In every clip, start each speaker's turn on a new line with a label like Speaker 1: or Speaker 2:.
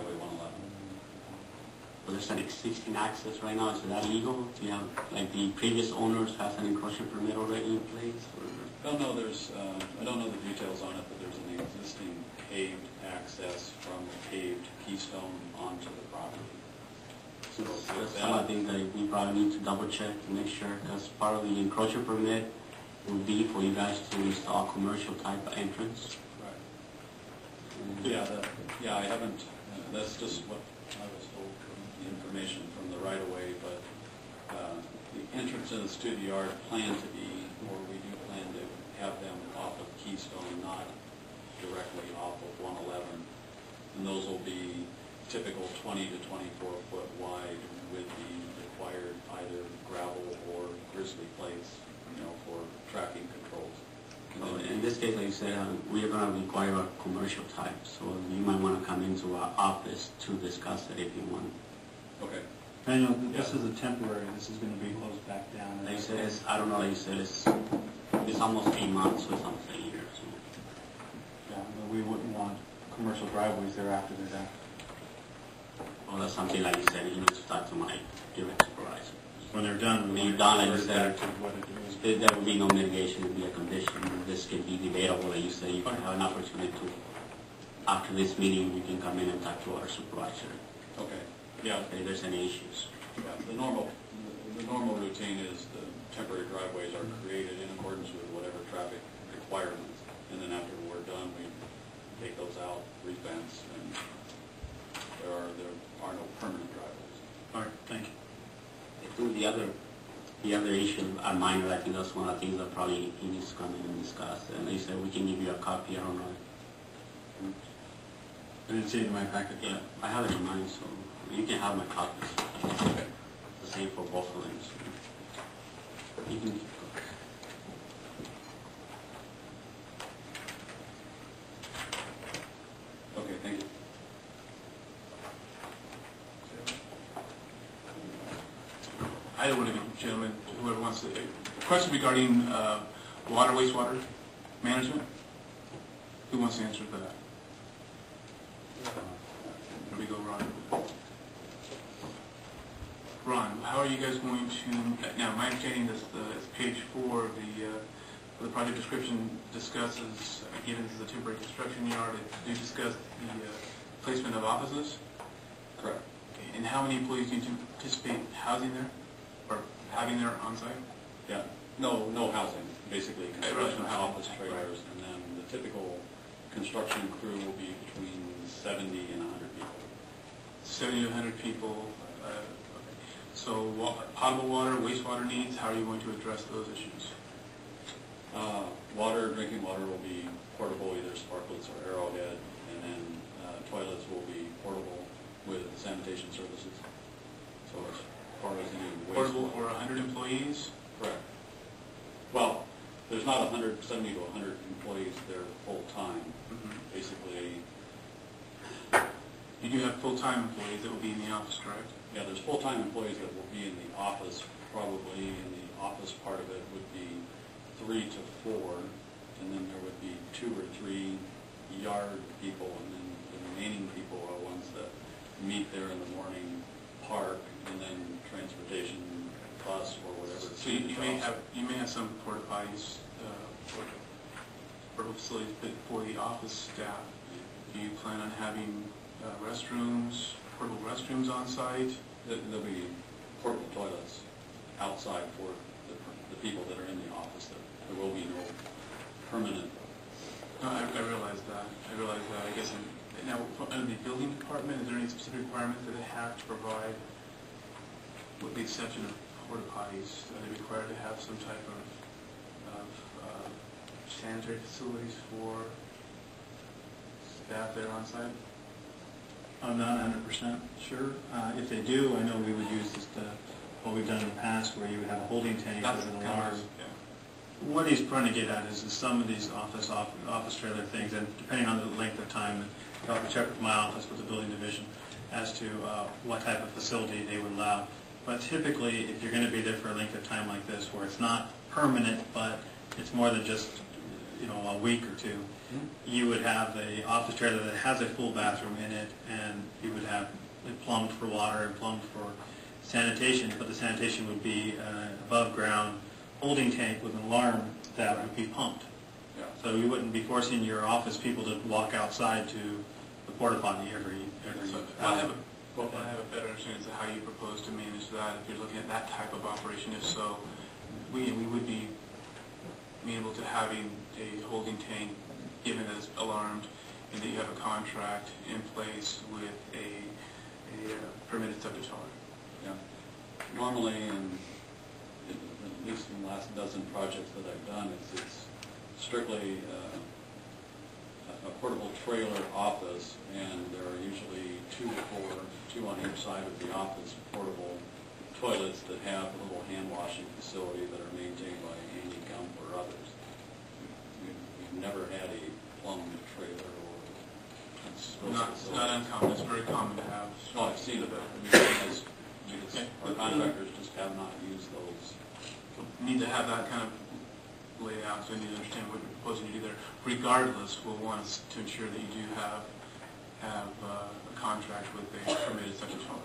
Speaker 1: Highway 111.
Speaker 2: Well, there's an existing access right now. Is that legal? Do you have, like, the previous owners has an encroachment permit already in place? Or?
Speaker 1: I don't know. I don't know the details on it, but there's an existing paved access from the paved keystone onto the property.
Speaker 2: So that's some of the things that we probably need to double check to make sure, because part of the encroachment permit will be for you guys to install commercial type of entrance.
Speaker 1: Right. Yeah, I haven't. That's just what I was told from the information from the right of way. But the entrances to the yard plan to be, or we do plan to have them off of Keystone, not directly off of 111, and those will be typical 20 to 24 foot wide with the required either gravel or grizzly plates, for tracking controls.
Speaker 2: So in this case, like you said, we are going to require a commercial type, so you might want to come into our office to discuss it if you want.
Speaker 1: Okay.
Speaker 3: Daniel, this is a temporary. This is going to be closed back down.
Speaker 2: Like you said, I don't know. Like you said, it's almost 8 months, so it's almost a year. So.
Speaker 3: Yeah, but we wouldn't want commercial driveways there after they're done.
Speaker 2: Well, that's something like you said. You need to talk to my direct supervisor.
Speaker 3: When they're done,
Speaker 2: when you're done, like you said,
Speaker 3: what it is.
Speaker 2: There would be no mitigation. It would be a condition. This can be debatable. Like you say, you can have an opportunity to. After this meeting, you can come in and talk to our supervisor.
Speaker 1: Okay. Yeah.
Speaker 2: If there's any issues.
Speaker 1: Yeah. The normal routine is the temporary driveways are created in accordance with whatever traffic requirements, and then after we're done, we take those out, refence, and there are no permanent driveways.
Speaker 3: All right. Thank you.
Speaker 2: I think the other issue, minor, I think that's one of the things that probably he needs to come in and discuss. And they said we can give you a copy. I don't know.
Speaker 3: I didn't see it in my packet.
Speaker 2: Yeah, I have it in mine, so you can have my copies.
Speaker 1: Okay.
Speaker 2: The same for both of them. So you can.
Speaker 1: Okay, thank you.
Speaker 4: Either one of you gentlemen, whoever wants to. Question regarding water, wastewater management. Who wants to answer for that? Here we go, Ron. Ron, how are you guys going to? Now, my understanding is page 4 of the project description discusses, given this is a temporary construction yard, it do discuss the placement of offices.
Speaker 1: Correct.
Speaker 4: Okay. And how many employees do you anticipate housing there? Or having there on site?
Speaker 1: Yeah, no housing, basically construction
Speaker 4: no housing.
Speaker 1: office trailers, and then the typical construction crew will be between 70 and 100 people.
Speaker 4: 70 to 100 people. Okay. So potable water, wastewater needs, how are you going to address those issues?
Speaker 1: Drinking water will be portable, either Sparklets or Arrowhead, and then toilets will be portable with sanitation services. So as far as any
Speaker 4: Portable for 100 employees?
Speaker 1: Correct. Well, there's not 70 to 100 employees there full-time. Basically,
Speaker 4: You do have full-time employees that will be in the office, correct?
Speaker 1: yeah, there's full-time employees that will be in the office. Probably in the office part of it would be 3 to 4, and then there would be 2 or 3 yard people, and then the remaining people are ones that meet there in the morning, park, and then transportation, bus, or whatever.
Speaker 4: So you may have some porta potties for facilities, but for the office staff, do you plan on having restrooms, portable restrooms on site?
Speaker 1: There'll be portable toilets outside for the people that are in the office. There will be no permanent.
Speaker 4: No, I realize that. I guess now, under the building department, is there any specific requirements that they have to provide, with the exception of porta potties? Are they required to have some type of sanitary facilities for staff there on site?
Speaker 3: I'm not 100% sure. If they do, I know we would use just what we've done in the past, where you would have a holding tank with an alarm. What he's trying to get at is some of these office trailer things, and depending on the length of time, I'll have to check with my office with the building division as to what type of facility they would allow. But typically, if you're going to be there for a length of time like this, where it's not permanent, but it's more than just a week or two, you would have the office trailer that has a full bathroom in it, and you would have it plumbed for water and plumbed for sanitation, but the sanitation would be above ground holding tank with an alarm that would be pumped.
Speaker 1: Yeah.
Speaker 3: So you wouldn't be forcing your office people to walk outside to the porta potty every
Speaker 4: So I have a better understanding as to how you propose to manage that, if you're looking at that type of operation. If so, we would be amenable to having a holding tank given as alarmed, and that you have a contract in place with a permitted subject hauler.
Speaker 1: Yeah. Normally, at least in the last dozen projects that I've done, it's strictly a portable trailer office, and there are usually two on each side of the office, portable toilets that have a little hand washing facility that are maintained by Andy Gump or others. We've never had a plumbed trailer or
Speaker 4: Not uncommon. It's very common to have.
Speaker 1: Oh, I've seen it. Our contractors just have not used those.
Speaker 4: You need to have that kind of laid out, so you need to understand what you're proposing to do there. Regardless, we'll want us to ensure that you do have a contract with a permitted subject hauler.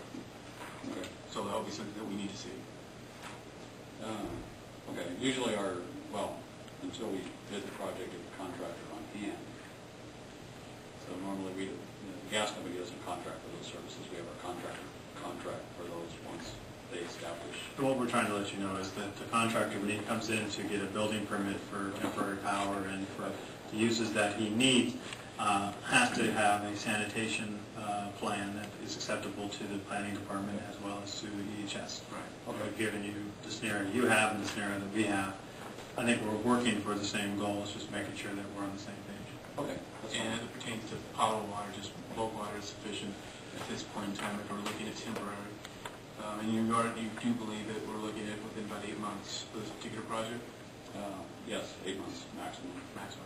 Speaker 1: Okay.
Speaker 4: So that'll be something that we need to see.
Speaker 1: Okay. Usually until we did the project, get the contractor on hand. So normally the gas company doesn't contract for those services. We have our contract for those once they establish.
Speaker 3: So what we're trying to let you know is that the contractor, when he comes in to get a building permit for temporary power and for the uses that he needs, has to have a sanitation plan that is acceptable to the planning department as well as to EHS.
Speaker 4: Right.
Speaker 3: Okay. Given you the scenario you have and the scenario that we have, I think we're working for the same goal. It's just making sure that we're on the same page.
Speaker 1: Okay.
Speaker 4: And as it pertains to potable water, just bulk water is sufficient at this point in time if we're looking at temporary. And you do believe that we're looking at within about 8 months for this particular project?
Speaker 1: Yes, 8 months maximum.
Speaker 4: Maximum.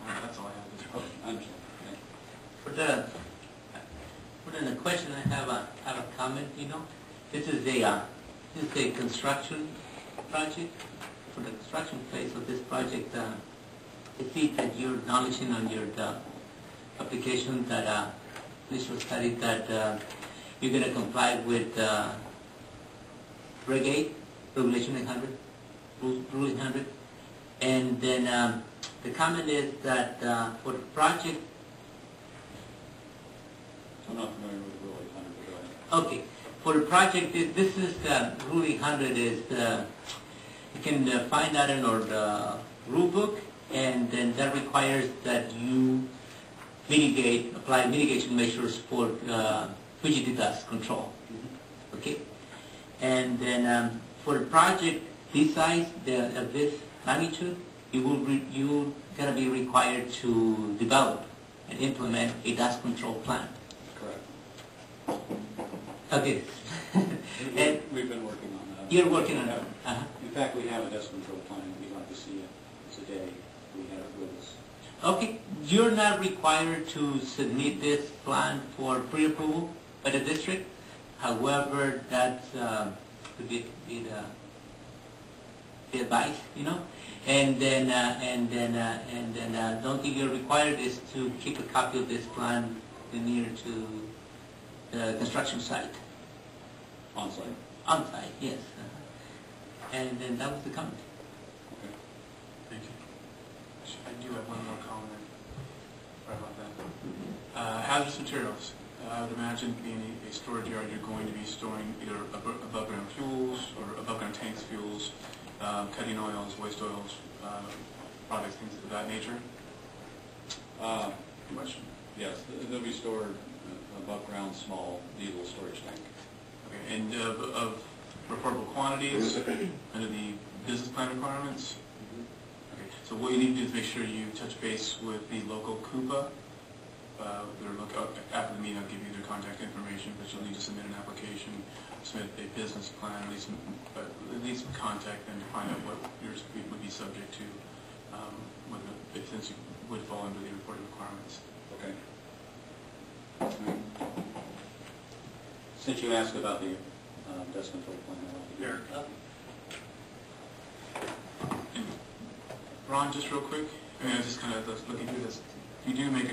Speaker 4: All right, that's all I have.
Speaker 1: Okay, I understand.
Speaker 5: For the question, I have a comment. This is a construction project. For the construction phase of this project, I see that you're acknowledging on your application that initial study that you're going to comply with Reg 8, Regulation 800, Rule 800, and then the comment is that for the project.
Speaker 1: I'm not familiar with Rule 800, but go ahead.
Speaker 5: Okay, for the project, this is Rule 800 is you can find that in our rule book, and then that requires that you apply mitigation measures for fugitive dust control. Okay, and then for the project this size, of this magnitude, you're gonna be required to develop and implement a dust control plan.
Speaker 1: Correct.
Speaker 5: Okay. And
Speaker 1: We've been working on that.
Speaker 5: you're working on it.
Speaker 1: In fact, we have a dust control plan. We'd like to see it today. We have it with us.
Speaker 5: Okay, you're not required to submit this plan for pre-approval by the district. However, that could be the advice, And then the only thing you're required is to keep a copy of this plan near to the construction site.
Speaker 1: On site.
Speaker 5: On site, yes. And then that was the comment.
Speaker 1: Okay.
Speaker 3: Thank you.
Speaker 4: I do have one more comment. Sorry about that. Hazardous materials. I would imagine being a storage yard, you're going to be storing either above ground fuels or above ground tanks fuels, cutting oils, waste oils, products, things of that nature.
Speaker 1: Question. Yes, they'll be stored above ground, small diesel storage tank.
Speaker 4: Okay, and of reportable quantities under the business plan requirements. Okay, so what you need to do is make sure you touch base with the local Coupa. After the meeting, I'll give you their contact information, but you'll need to submit an application, submit a business plan, at least contact them to find out what yours would be subject to, since you would fall under the reporting requirements.
Speaker 1: Okay. Since you asked about the dust control plan,
Speaker 4: Here. Ron, just real quick, I was just kind of looking through this. You do make a